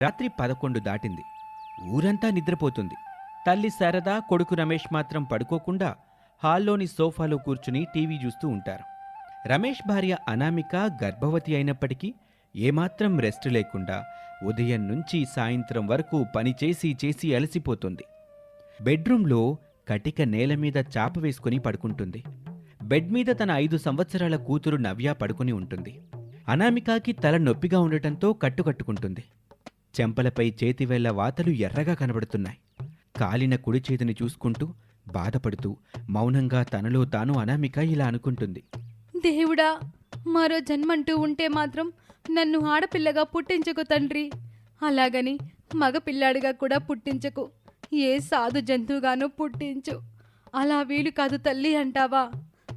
రాత్రి 11 దాటింది. ఊరంతా నిద్రపోతుంది. తల్లి శారద, కొడుకు రమేష్ మాత్రం పడుకోకుండా హాల్లోని సోఫాలో కూర్చుని టీవీ చూస్తూ ఉంటారు. రమేష్ భార్య అనామిక గర్భవతి అయినప్పటికీ ఏమాత్రం రెస్ట్ లేకుండా ఉదయం నుంచి సాయంత్రం వరకు పనిచేసి చేసి అలసిపోతుంది. బెడ్రూంలో కటిక నేలమీద చాప వేసుకుని పడుకుంటుంది. బెడ్ మీద తన 5 సంవత్సరాల కూతురు నవ్య పడుకుని ఉంటుంది. అనామికాకి తల నొప్పిగా ఉండటంతో కట్టుకుంటుంది. చెంపలపై చేతివేళ్ల వాతలు ఎర్రగా కనబడుతున్నాయి. కాలిన కుడి చేతిని చూసుకుంటూ బాధపడుతూ మౌనంగా తనలో తాను అనామిక ఇలా అనుకుంటుంది. దేవుడా, మరో జన్మంటూ ఉంటే మాత్రం నన్ను ఆడపిల్లగా పుట్టించకు తండ్రి. అలాగని మగపిల్లాడిగా కూడా పుట్టించకు. ఏ సాధు జంతువుగానూ పుట్టించు. అలా వీలు కాదు తల్లి అంటావా?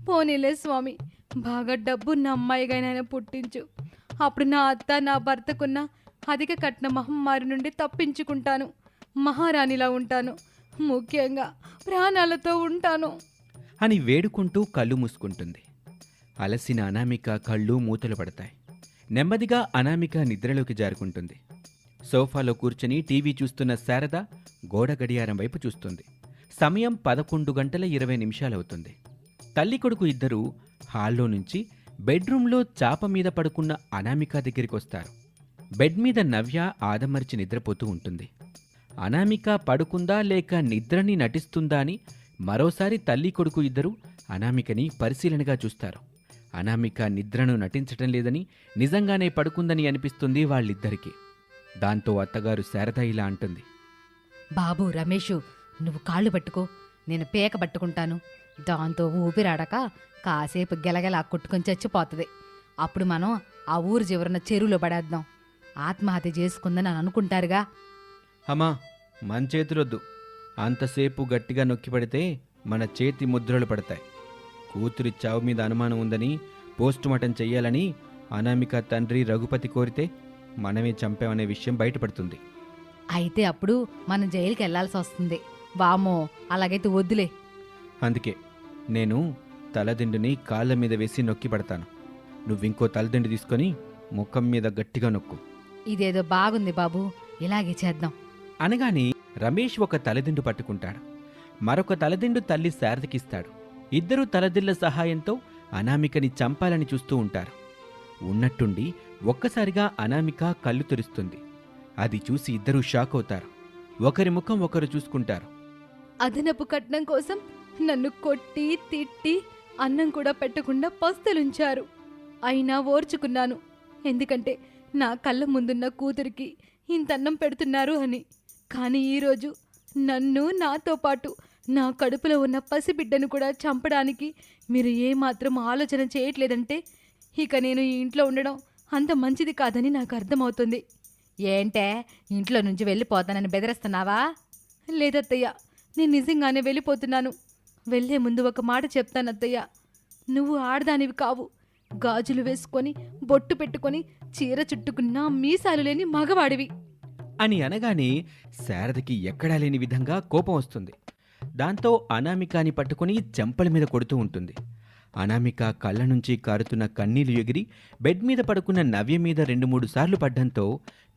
పోనీలే స్వామి, బాగా డబ్బున్న అమ్మాయిగానైనా పుట్టించు. అప్పుడు నా అత్త, నా భర్తకున్న అధిక కట్న మహమ్మారి నుండి తప్పించుకుంటాను. మహారాణిలా ఉంటాను. ముఖ్యంగా ప్రాణాలతో ఉంటాను అని వేడుకుంటూ కళ్ళు మూసుకుంటుంది. అలసిన అనామిక కళ్ళు మూతలు పడతాయి. నెమ్మదిగా అనామిక నిద్రలోకి జారుకుంటుంది. సోఫాలో కూర్చుని టీవీ చూస్తున్న శారద గోడ గడియారం వైపు చూస్తుంది. సమయం 11:20 తల్లి కొడుకు ఇద్దరూ హాల్లో నుంచి బెడ్రూంలో చాప మీద పడుకున్న అనామిక దగ్గరికొస్తారు. బెడ్ మీద నవ్య ఆదమర్చి నిద్రపోతూ ఉంటుంది. అనామిక పడుకుందా లేక నిద్రని నటిస్తుందా అని మరోసారి తల్లి కొడుకు ఇద్దరూ అనామికని పరిశీలనగా చూస్తారు. అనామిక నిద్రను నటించటం లేదని, నిజంగానే పడుకుందని అనిపిస్తుంది వాళ్ళిద్దరికీ. దాంతో అత్తగారు శారద ఇలా అంటుంది. బాబు రమేషు, నువ్వు కాళ్ళు పట్టుకో, నేను పేక పట్టుకుంటాను. దాంతో ఊపిరాడక కాసేపు గెలగెలా కొట్టుకొని చచ్చిపోతుంది. అప్పుడు మనం ఆ ఊరు చివరన చెరువులో పడేద్దాం. ఆత్మహత్య చేసుకుందని అని అనుకుంటారుగా. అమ్మా, మన చేతులొద్దు. అంతసేపు గట్టిగా నొక్కి పడితే మన చేతి ముద్రలు పడతాయి. కూతురి చావు మీద అనుమానం ఉందని పోస్టుమార్టం చెయ్యాలని అనామిక తండ్రి రఘుపతి కోరితే మనమే చంపామనే విషయం బయటపడుతుంది. అయితే అప్పుడు మనం జైలుకి వెళ్లాల్సి వస్తుంది. వామో, అలాగైతే వద్దులే. అందుకే నేను తలదిండుని కాళ్ళ మీద వేసి నొక్కి పడతాను. నువ్వింకో తలదిండు తీసుకొని ముఖం మీద గట్టిగా నొక్కు. ఇదేదో బాగుంది బాబు, ఇలాగే చేద్దాం అనగాని రమేష్ ఒక తలదిండు పట్టుకుంటాడు. మరొక తలదిండు తల్లి శారదకిస్తాడు. ఇద్దరూ తలదిళ్ల సహాయంతో అనామికని చంపాలని చూస్తూ ఉంటారు. ఉన్నట్టుండి ఒక్కసారిగా అనామిక కళ్ళు తెరుస్తుంది. అది చూసి ఇద్దరూ షాక్ అవుతారు. ఒకరి ముఖం ఒకరు చూసుకుంటారు. అదనపు కట్నం కోసం నన్ను కొట్టి తిట్టి అన్నం కూడా పెట్టకుండా పస్తులుంచారు. అయినా ఓర్చుకున్నాను. ఎందుకంటే నా కళ్ళ ముందున్న కూతురికి ఇంతన్నం పెడుతున్నారు అని. కానీ ఈరోజు నన్ను, నాతో పాటు నా కడుపులో ఉన్న పసిబిడ్డను కూడా చంపడానికి మీరు ఏమాత్రం ఆలోచన చేయట్లేదంటే ఇక నేను ఈ ఇంట్లో ఉండడం అంత మంచిది కాదని నాకు అర్థమవుతుంది. ఏంటే, ఇంట్లో నుంచి వెళ్ళిపోతానని బెదిరిస్తున్నావా? లేదత్తయ్య, నేను నిజంగానే వెళ్ళిపోతున్నాను. వెళ్లే ముందు ఒక మాట చెప్తానత్తయ్య. నువ్వు ఆడదానివి కావు. గాజులు వేసుకొని, బొట్టు పెట్టుకొని, చీర చుట్టుకున్న మీసాలు లేని మగవాడివి అని అనగానే శారదకి ఎక్కడా లేని విధంగా కోపం వస్తుంది. దాంతో అనామికాని పట్టుకుని చెంపల మీద కొడుతూ ఉంటుంది. అనామిక కళ్ళ నుంచి కారుతున్న కన్నీళ్లు ఎగిరి బెడ్ మీద పడుకున్న నవ్య మీద 2-3 సార్లు పడ్డంతో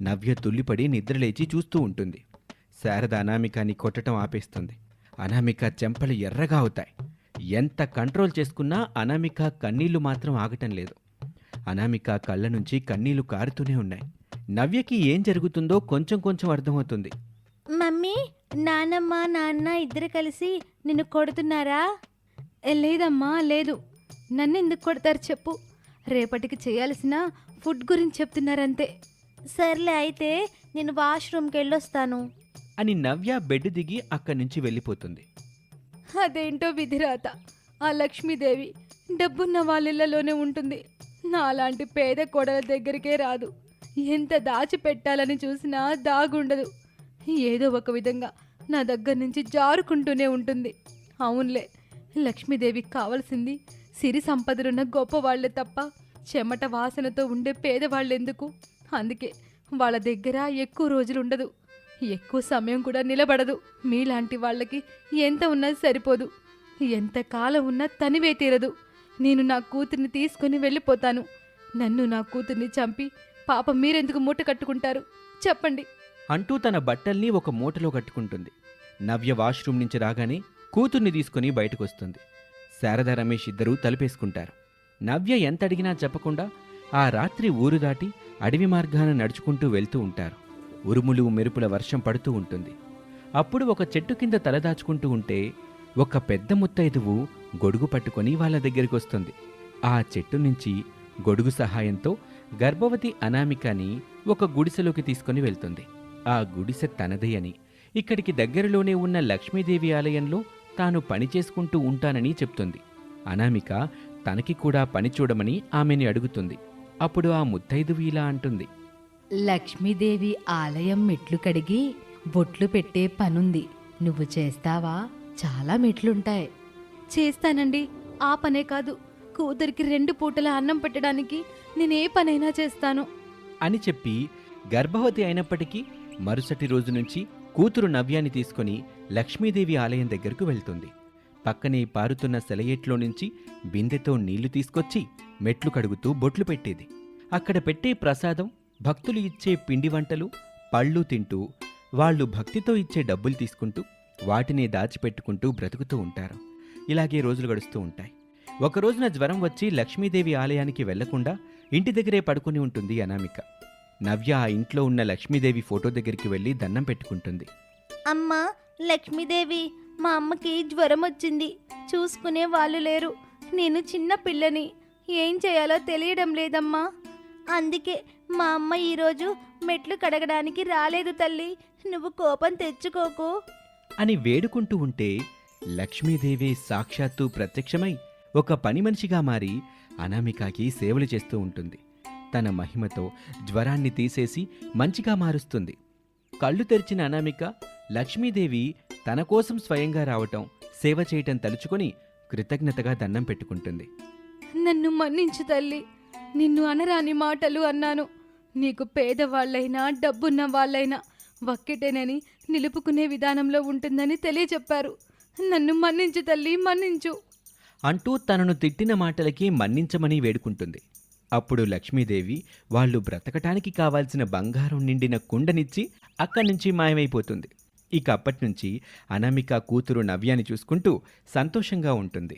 నవ్య తుల్లిపడి నిద్రలేచి చూస్తూ ఉంటుంది. శారద అనామికాని కొట్టడం ఆపేస్తుంది. అనామిక చెంపలు ఎర్రగా అవుతాయి. ఎంత కంట్రోల్ చేసుకున్నా అనామిక కన్నీళ్లు మాత్రం ఆగటం లేదు. అనామిక కళ్ళ నుంచి కన్నీళ్లు కారుతూనే ఉన్నాయి. నవ్యకి ఏం జరుగుతుందో కొంచెం కొంచెం అర్థమవుతుంది. మమ్మీ, నానమ్మ, నాన్న ఇద్దరు కలిసి నిన్ను కొడుతున్నారా? లేదమ్మా, లేదు. నన్నెందుకు కొడతారు చెప్పు? రేపటికి చేయాల్సిన ఫుడ్ గురించి చెప్తున్నారంతే. సర్లే, అయితే నేను వాష్రూమ్కి వెళ్ళొస్తాను అని నవ్య బెడ్ దిగి అక్కడి నుంచి వెళ్ళిపోతుంది. అదేంటో విధిరాత. ఆ లక్ష్మీదేవి డబ్బున్న వాళ్ళిళ్లలోనే ఉంటుంది. నాలాంటి పేద కోడల దగ్గరికే రాదు. ఎంత దాచిపెట్టాలని చూసినా దాగుండదు. ఏదో ఒక విధంగా నా దగ్గర నుంచి జారుకుంటూనే ఉంటుంది. అవునులే, లక్ష్మీదేవికి కావలసింది సిరి సంపదలున్న గొప్పవాళ్లే తప్ప చెమట వాసనతో ఉండే పేదవాళ్ళెందుకు? అందుకే వాళ్ళ దగ్గర ఎక్కువ రోజులు ఉండదు, ఎక్కువ సమయం కూడా నిలబడదు. మీలాంటి వాళ్ళకి ఎంత ఉన్నా సరిపోదు. ఎంతకాలం ఉన్నా తనివే తీరదు. నేను నా కూతుర్ని తీసుకుని వెళ్ళిపోతాను. నన్ను, నా కూతుర్ని చంపి పాపం మీరెందుకు మూట కట్టుకుంటారు? చెప్పండి. అంటూ తన బట్టల్ని ఒక మూటలో కట్టుకుంటుంది. నవ్య వాష్రూమ్ నుంచి రాగానే కూతుర్ని తీసుకుని బయటకొస్తుంది. శారద రమేష్ ఇద్దరూ తలుపేసుకుంటారు. నవ్య ఎంత అడిగినా చెప్పకుండా ఆ రాత్రి ఊరు దాటి అడవి మార్గాన నడుచుకుంటూ వెళ్తూ ఉంటారు. ఉరుములు మెరుపుల వర్షం పడుతూ ఉంటుంది. అప్పుడు ఒక చెట్టు కింద తలదాచుకుంటూ ఉంటే ఒక పెద్ద ముత్తైదువు గొడుగు పట్టుకొని వాళ్ళ దగ్గరికొస్తుంది. ఆ చెట్టు నుంచి గొడుగు సహాయంతో గర్భవతి అనామికని ఒక గుడిసెలోకి తీసుకుని వెళ్తుంది. ఆ గుడిసె తనదే అని, ఇక్కడికి దగ్గరలోనే ఉన్న లక్ష్మీదేవి ఆలయంలో తాను పని చేసుకుంటూ ఉంటానని చెప్తుంది. అనామిక తనకి కూడా పని చూడమని ఆమెని అడుగుతుంది. అప్పుడు ఆ ముత్తైదువు ఇలా అంటుంది. లక్ష్మీదేవి ఆలయం మెట్లు కడిగి బొట్లు పెట్టే పనుంది. నువ్వు చేస్తావా? చాలా మెట్లుంటాయి. చేస్తానండి. ఆ పనే కాదు, కూతురికి 2 పూటల అన్నం పెట్టడానికి నేనే పనైనా చేస్తాను అని చెప్పి గర్భవతి అయినప్పటికీ మరుసటి రోజు నుంచి కూతురు నవ్యాన్ని తీసుకుని లక్ష్మీదేవి ఆలయం దగ్గరకు వెళ్తుంది. పక్కనే పారుతున్న సెలయేట్లో నుంచి బిందెతో నీళ్లు తీసుకొచ్చి మెట్లు కడుగుతూ బొట్లు పెట్టేది. అక్కడ పెట్టే ప్రసాదం, భక్తులు ఇచ్చే పిండి వంటలు, పళ్ళు తింటూ వాళ్ళు భక్తితో ఇచ్చే డబ్బులు తీసుకుంటూ వాటినే దాచిపెట్టుకుంటూ బ్రతుకుతూ ఉంటారు. ఇలాగే రోజులు గడుస్తూ ఉంటాయి. ఒక రోజున జ్వరం వచ్చి లక్ష్మీదేవి ఆలయానికి వెళ్లకుండా ఇంటి దగ్గరే పడుకుని ఉంటుంది అనామిక. నవ్య ఆ ఇంట్లో ఉన్న లక్ష్మీదేవి ఫోటో దగ్గరికి వెళ్ళి దండం పెట్టుకుంటుంది. అమ్మా లక్ష్మీదేవి, మా అమ్మకి జ్వరం వచ్చింది, చూసుకునే వాళ్ళు లేరు. నేను చిన్న పిల్లని, ఏం చేయాలో తెలియడం లేదమ్మా. అందుకే మా అమ్మ ఈరోజు మెట్లు కడగడానికి రాలేదు తల్లి, నువ్వు కోపం తెచ్చుకోకు అని వేడుకుంటూ ఉంటే లక్ష్మీదేవి సాక్షాత్తు ప్రత్యక్షమై ఒక పని మనిషిగా మారి అనామికకి సేవలు చేస్తూ ఉంటుంది. తన మహిమతో జ్వరాన్ని తీసేసి మంచిగా మారుస్తుంది. కళ్ళు తెరిచిన అనామిక లక్ష్మీదేవి తన కోసం స్వయంగా రావటం, సేవ చేయటం తలుచుకొని కృతజ్ఞతగా దండం పెట్టుకుంటుంది. నన్ను మన్నించు తల్లి, నిన్ను అనరాని మాటలు అన్నాను. నీకు పేదవాళ్ళైనా డబ్బున్న వాళ్ళైనా ఒక్కటేనని నిలుపుకునే విధానంలో ఉంటుందని తెలియచెప్పారు. నన్ను మన్నించు తల్లి, మన్నించు అంటూ తనను తిట్టిన మాటలకి మన్నించమని వేడుకుంటుంది. అప్పుడు లక్ష్మీదేవి వాళ్ళు బ్రతకటానికి కావాల్సిన బంగారం నిండిన కుండనిచ్చి అక్కడి నుంచి మాయమైపోతుంది. ఇక అప్పటినుంచి అనామిక కూతురు నవ్యాన్ని చూసుకుంటూ సంతోషంగా ఉంటుంది.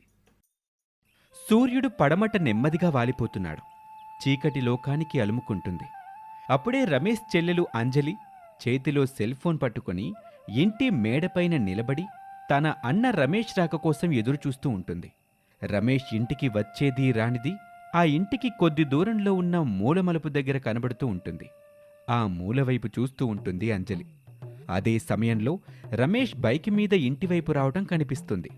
సూర్యుడు పడమట నెమ్మదిగా వాలిపోతున్నాడు. చీకటి లోకానికి అలుముకుంటుంది. అప్పుడే రమేష్ చెల్లెలు అంజలి చేతిలో సెల్ ఫోన్ పట్టుకొని ఇంటి మేడపైన నిలబడి తన అన్న రమేష్ రాక కోసం ఎదురుచూస్తూ ఉంటుంది. రమేష్ ఇంటికి వచ్చేది రానిది ఆ ఇంటికి కొద్ది దూరంలో ఉన్న మూలమలుపు దగ్గర కనబడుతూ ఉంటుంది. ఆ మూలవైపు చూస్తూ ఉంటుంది అంజలి. అదే సమయంలో రమేష్ బైక్ మీద ఇంటివైపు రావడం కనిపిస్తుంది.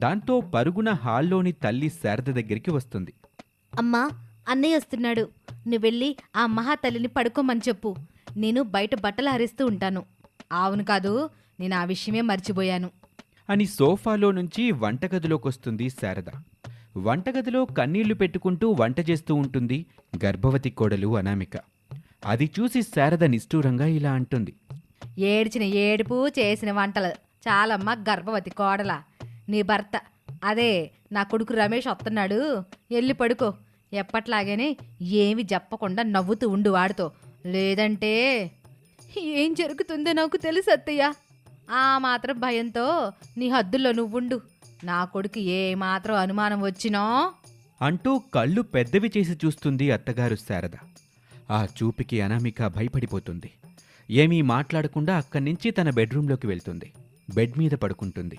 దాంతో పరుగున హాల్లోని తల్లి శారద దగ్గరికి వస్తుంది. అమ్మా అన్నయ్య వస్తున్నాడు, నువ్వెళ్ళి ఆ మహాతల్లిని పడుకోమని చెప్పు, నేను బయట బట్టలు ఆరేస్తూ ఉంటాను. అవును కాదు, నేను ఆ విషయమే మర్చిపోయాను అని సోఫాలో నుంచి వంటగదిలోకొస్తుంది శారద. వంటగదిలో కన్నీళ్లు పెట్టుకుంటూ వంట చేస్తూ ఉంటుంది గర్భవతి కోడలు అనామిక. అది చూసి శారద నిష్ఠూరంగా ఇలా అంటుంది. ఏడ్చిన ఏడుపు, చేసిన వంటలు చాలమ్మ గర్భవతి కోడల. నీ భర్త అదే నా కొడుకు రమేష్ వస్తున్నాడు, వెళ్ళి పడుకో. ఎప్పట్లాగేనే ఏమి చెప్పకుండా నవ్వుతూ ఉండు వాడితో, లేదంటే ఏం జరుగుతుందో నాకు తెలుసు అత్తయ్య. ఆ మాత్రం భయంతో నీ హద్దుల్లో నువ్వుండు. నా కొడుకు ఏ మాత్రం అనుమానం వచ్చినో అంటూ కళ్ళు పెద్దవి చేసి చూస్తుంది అత్తగారు శారద. ఆ చూపుకి అనామిక భయపడిపోతుంది. ఏమీ మాట్లాడకుండా అక్కడి నుంచి తన బెడ్రూంలోకి వెళ్తుంది. బెడ్ మీద పడుకుంటుంది.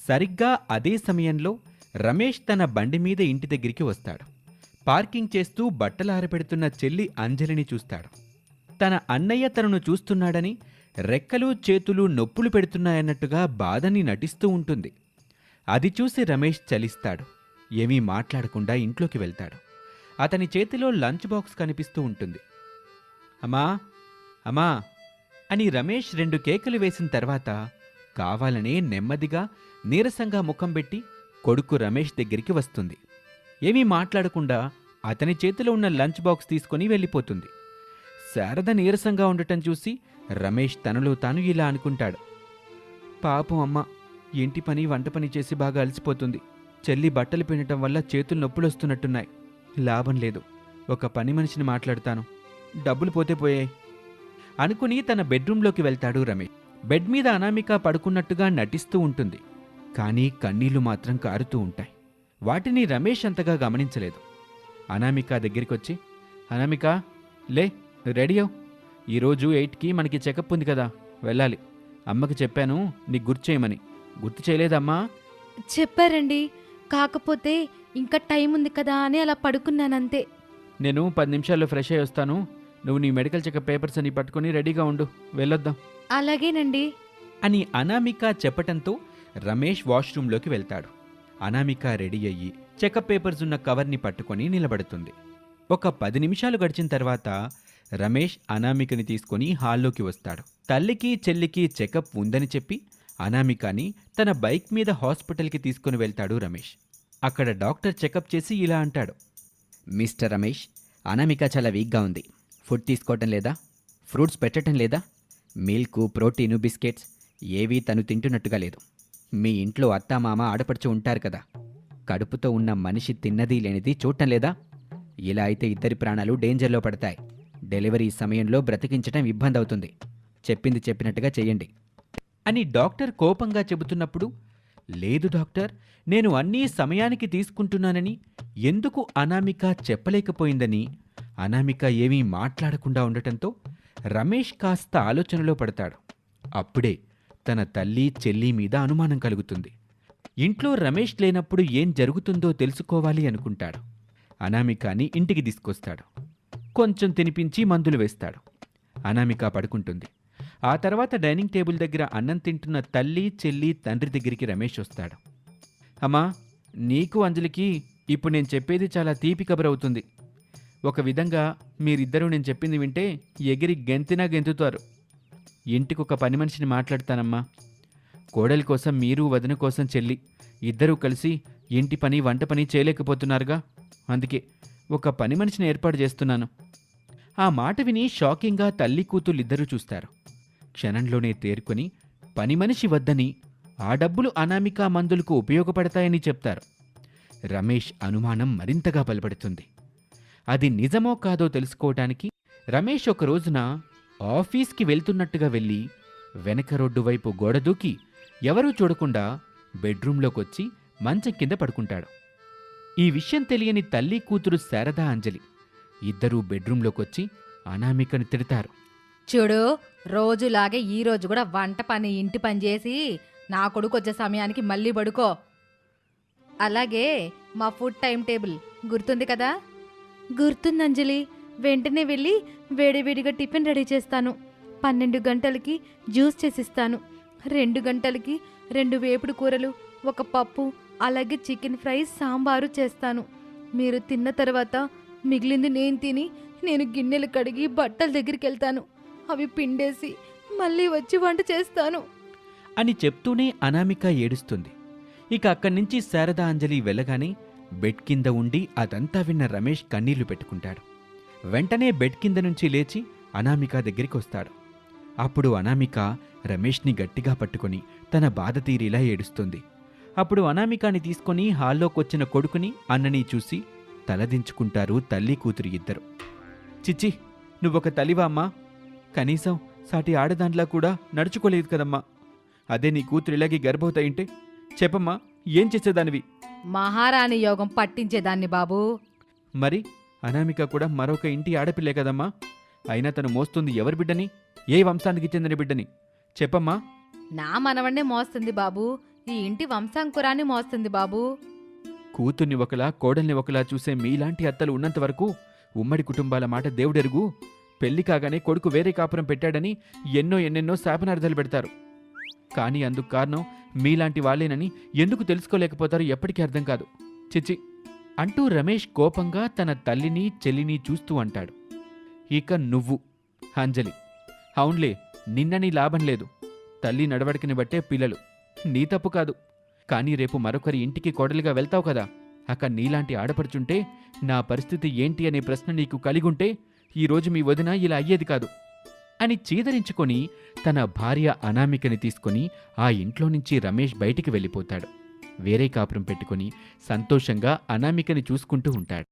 సరిగ్గా అదే సమయంలో రమేష్ తన బండి మీద ఇంటి దగ్గరికి వస్తాడు. పార్కింగ్ చేస్తూ బట్టలు ఆరబెడుతున్న చెల్లి అంజలిని చూస్తాడు. తన అన్నయ్య తనను చూస్తున్నాడని, రెక్కలు చేతులు నొప్పులు పెడుతున్నాయన్నట్టుగా బాధని నటిస్తూ ఉంటుంది. అది చూసి రమేష్ చలిస్తాడు. ఏమీ మాట్లాడకుండా ఇంట్లోకి వెళ్తాడు. అతని చేతిలో లంచ్ బాక్స్ కనిపిస్తూ ఉంటుంది. అమ్మా అమ్మా అని రమేష్ 2 కేకలు వేసిన తర్వాత కావాలనే నెమ్మదిగా నీరసంగా ముఖం పెట్టి కొడుకు రమేష్ దగ్గరికి వస్తుంది. ఏమీ మాట్లాడకుండా అతని చేతిలో ఉన్న లంచ్ బాక్స్ తీసుకుని వెళ్ళిపోతుంది. శారద నీరసంగా ఉండటం చూసి రమేష్ తనలో తాను ఇలా అనుకుంటాడు. పాపం అమ్మ ఇంటి పని వంట పని చేసి బాగా అలసిపోతుంది. చెల్లి బట్టలు పిండటం వల్ల చేతులు నొప్పులొస్తున్నట్టున్నాయి. లాభం లేదు, ఒక పని మనిషిని మాట్లాడతాను, డబ్బులు పోతే పోయాయి అనుకుని తన బెడ్రూంలోకి వెళ్తాడు రమేష్. బెడ్ మీద అనామిక పడుకున్నట్టుగా నటిస్తూ ఉంటుంది. కానీ కన్నీళ్లు మాత్రం కారుతూ ఉంటాయి. వాటిని రమేష్ అంతగా గమనించలేదు. అనామిక దగ్గరికొచ్చి, అనామిక లే, రెడీ అవ్. ఈరోజు 8కి మనకి చెకప్ ఉంది కదా, వెళ్ళాలి. అమ్మకి చెప్పాను నీకు గుర్తు చేయమని. గుర్తు చేయలేదమ్మా? చెప్పారండి, కాకపోతే ఇంకా టైం ఉంది కదా అని అలా పడుకున్నానంతే. నేను 10 నిమిషాల్లో ఫ్రెష్ అయ్యి వస్తాను. నువ్వు నీ మెడికల్ చెకప్ పేపర్స్ అని పట్టుకొని రెడీగా ఉండు, వెళ్ళొద్దాం అలాగేనండి. అని అనామిక చెప్పటంతో రమేష్ వాష్రూంలోకి వెళ్తాడు. అనామిక రెడీ అయ్యి చెకప్ పేపర్స్ ఉన్న కవర్ని పట్టుకొని నిలబడుతుంది. ఒక 10 నిమిషాలు గడిచిన తర్వాత రమేష్ అనామికని తీసుకొని హాల్లోకి వస్తాడు. తల్లికి చెల్లికి చెకప్ ఉందని చెప్పి అనామికని తన బైక్ మీద హాస్పిటల్కి తీసుకుని వెళ్తాడు రమేష్. అక్కడ డాక్టర్ చెకప్ చేసి ఇలా అంటాడు, మిస్టర్ రమేష్, అనామిక చాలా వీక్గా ఉంది. ఫుడ్ తీసుకోవటం లేదా, ఫ్రూట్స్ పెట్టడం లేదా, మిల్క్, ప్రోటీను, బిస్కెట్స్ ఏవీ తను తింటున్నట్టుగా లేదు. మీ ఇంట్లో అత్తామామ ఆడపడుచు ఉంటారు కదా, కడుపుతో ఉన్న మనిషి తిన్నది లేనిది చూడటం లేదా? ఇలా అయితే ఇద్దరి ప్రాణాలు డేంజర్లో పడతాయి. డెలివరీ సమయంలో బ్రతికించటం ఇబ్బంది అవుతుంది. చెప్పింది చెప్పినట్టుగా చెయ్యండి అని డాక్టర్ కోపంగా చెబుతున్నప్పుడు, లేదు డాక్టర్, నేను అన్నీ సమయానికి తీసుకుంటున్నానని ఎందుకు అనామిక చెప్పలేకపోయిందని అనామిక ఏమీ మాట్లాడకుండా ఉండటంతో రమేష్ కాస్త ఆలోచనలో పడతాడు. అప్పుడే తన తల్లి చెల్లి మీద అనుమానం కలుగుతుంది. ఇంట్లో రమేష్ లేనప్పుడు ఏం జరుగుతుందో తెలుసుకోవాలి అనుకుంటాడు. అనామికని ఇంటికి తీసుకొస్తాడు. కొంచెం తినిపించి మందులు వేస్తాడు. అనామిక పడుకుంటుంది. ఆ తర్వాత డైనింగ్ టేబుల్ దగ్గర అన్నం తింటున్న తల్లి, చెల్లి, తండ్రి దగ్గరికి రమేష్ వస్తాడు. అమ్మా, నీకు అంజలికి ఇప్పుడు నేను చెప్పేది చాలా తీపి కబురవుతుంది. ఒక విధంగా మీరిద్దరూ నేను చెప్పింది వింటే ఎగిరి గెంతినా గెంతుతారు. ఇంటికొక పని మనిషిని మాట్లాడతానమ్మా. కోడలి కోసం మీరు, వదిన కోసం చెల్లి ఇద్దరూ కలిసి ఇంటి పని, వంట పని చేయలేకపోతున్నారుగా, అందుకే ఒక పని మనిషిని ఏర్పాటు చేస్తున్నాను. ఆ మాట విని షాకింగ్గా తల్లి కూతుళ్ళిద్దరూ చూస్తారు. క్షణంలోనే తేరుకొని పని మనిషి వద్దని, ఆ డబ్బులు అనామిక మందులకు ఉపయోగపడతాయని చెప్తారు. రమేష్ అనుమానం మరింతగా బలపడుతుంది. అది నిజమో కాదో తెలుసుకోవటానికి రమేష్ ఒక రోజున ఆఫీస్కి వెళ్తున్నట్టుగా వెళ్ళి వెనక రోడ్డు వైపు గోడ దూకి ఎవరూ చూడకుండా బెడ్రూంలోకొచ్చి మంచం కింద పడుకుంటాడు. ఈ విషయం తెలియని తల్లి కూతురు శారదా, అంజలి ఇద్దరూ బెడ్రూంలోకొచ్చి అనామికను తిడతారు. చూడు, రోజులాగే ఈ రోజు కూడా వంట పని, ఇంటి పని చేసి నా కొడుకు వచ్చే సమయానికి మళ్ళీ పడుకో. అలాగే మా ఫుడ్ టైం టేబుల్ గుర్తుంది కదా? గుర్తుంది అంజలి, వెంటనే వెళ్ళి వేడివేడిగా టిఫిన్ రెడీ చేస్తాను. 12 గంటలకి జ్యూస్ చేసిస్తాను. 2 గంటలకి 2 వేపుడు కూరలు, ఒక పప్పు, అలాగే చికెన్ ఫ్రై, సాంబారు చేస్తాను. మీరు తిన్న తర్వాత మిగిలింది నేను తిని నేను గిన్నెలు కడిగి బట్టల దగ్గరికి వెళ్తాను. అవి పిండేసి మళ్ళీ వచ్చి వంట చేస్తాను అని చెప్తూనే అనామిక ఏడుస్తుంది. ఇక అక్కడి నుంచి శారదా, అంజలి వెళ్ళగానే బెడ్ కింద ఉండి అదంతా విన్న రమేష్ కన్నీళ్లు పెట్టుకుంటాడు. వెంటనే బెడ్ కింద నుంచి లేచి అనామిక దగ్గరికి వస్తాడు. అప్పుడు అనామిక రమేష్ని గట్టిగా పట్టుకొని తన బాధ తీరిలా ఏడుస్తుంది. అప్పుడు అనామికాని తీసుకొని హాల్లోకొచ్చిన కొడుకుని, అన్నని చూసి తలదించుకుంటారు తల్లి కూతురు ఇద్దరు. చిచ్చి, నువ్వొక తల్లివా అమ్మా? కనీసం సాటి ఆడదాంట్లా కూడా నడుచుకోలేదు కదమ్మా. అదే నీ కూతురు ఇలాగే గర్భవతయింటే చెప్పమ్మా, ఏం చేసేదానివి? మహారాణి యోగం పట్టించేదాన్ని బాబూ. మరి అనామిక కూడా మరొక ఇంటి ఆడపిల్లే కదమ్మా. అయినా తను మోస్తుంది ఎవరి బిడ్డని? ఏ వంశానికి చెందిన బిడ్డని చెప్పమ్మా. నా మనవణ్ణే మోస్తుంది బాబూ. ఈ ఇంటి వంశాంకురాన్ని మోస్తుంది బాబూ. కూతుర్ని ఒకలా, కోడల్ని ఒకలా చూసే మీలాంటి అత్తలు ఉన్నంత వరకు ఉమ్మడి కుటుంబాల మాట దేవుడెరుగు. పెళ్లి కాగానే కొడుకు వేరే కాపురం పెట్టాడని ఎన్నెన్నో శాపనార్థాలు పెడతారు. కానీ అందుకు కారణం మీలాంటి వాళ్ళేనని ఎందుకు తెలుసుకోలేకపోతారో ఎప్పటికీ అర్థం కాదు. చిచ్చి అంటూ రమేష్ కోపంగా తన తల్లిని, చెల్లిని చూస్తూ అంటాడు. ఇక నువ్వు అంజలి, అవునులే, నిన్నని లాభం లేదు. తల్లి నడవడికని బట్టే పిల్లలు. నీ తప్పు కాదు. కానీ రేపు మరొకరి ఇంటికి కోడలిగా వెళ్తావు కదా, అక్కడ నీలాంటి ఆడపడుచుంటే నా పరిస్థితి ఏంటి అనే ప్రశ్న నీకు కలిగుంటే ఈరోజు మీ వదిన ఇలా అయ్యేది కాదు అని చీదరించుకొని తన భార్య అనామికని తీసుకొని ఆ ఇంట్లో నుంచి రమేష్ బయటికి వెళ్ళిపోతాడు. వేరే కాపురం పెట్టుకుని సంతోషంగా అనామికని చూసుకుంటూ ఉంటాడు.